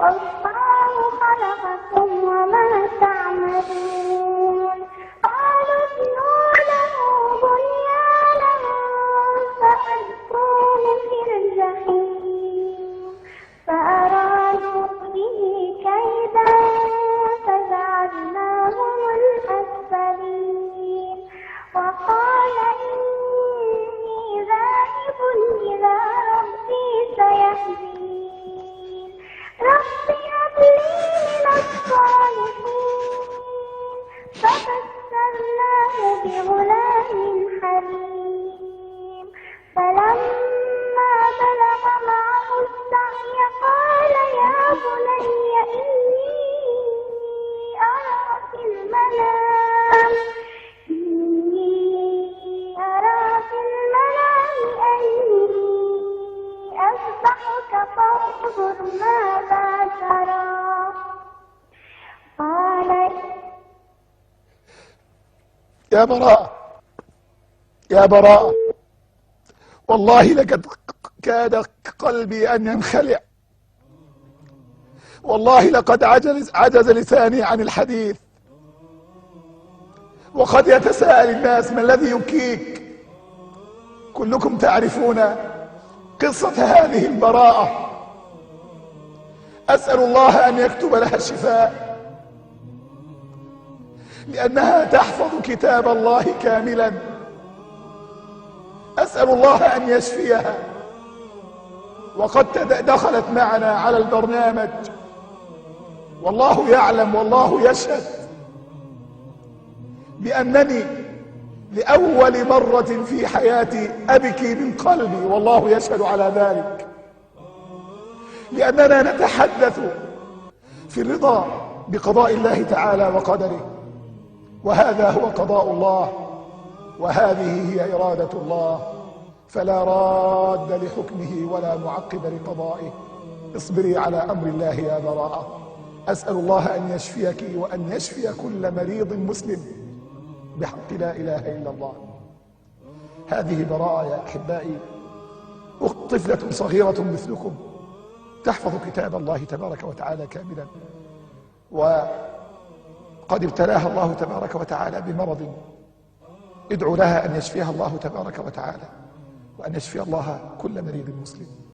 والله خلقكم وما تعملون. قالوا ابنوا له بنيانا فألقوه في الجحيم فأرادوا به كيدا فجعلناهم الأسفلين. وقال إني ذاهب إلى ربي سيهدين. رب هب لي من الصالحين. فبشرناه بغلام حليم. فلما بلغ معه السعي قال يا بني إني أرى في المنام أني أذبحك فانظر ماذا ترى. قال يا براء يا براء، والله لقد كاد قلبي أن ينخلع، والله لقد عجز لساني عن الحديث. وقد يتساءل الناس ما الذي يبكيك؟ كلكم تعرفون قصة هذه البراءة. أسأل الله أن يكتب لها الشفاء، لأنها تحفظ كتاب الله كاملا. أسأل الله أن يشفيها. وقد دخلت معنا على البرنامج، والله يعلم والله يشهد بأنني لأول مرة في حياتي أبكي من قلبي، والله يشهد على ذلك، لأننا نتحدث في الرضا بقضاء الله تعالى وقدره، وهذا هو قضاء الله، وهذه هي إرادة الله، فلا راد لحكمه ولا معقب لقضائه. اصبري على أمر الله يا براءة. أسأل الله أن يشفيك وأن يشفي كل مريض مسلم بحق لا إله إلا الله. هذه براءة يا أحبائي، طفلة صغيرة مثلكم تحفظ كتاب الله تبارك وتعالى كاملا، وقد ابتلاها الله تبارك وتعالى بمرض. ادعوا لها أن يشفيها الله تبارك وتعالى، وأن يشفي الله كل مريض مسلم.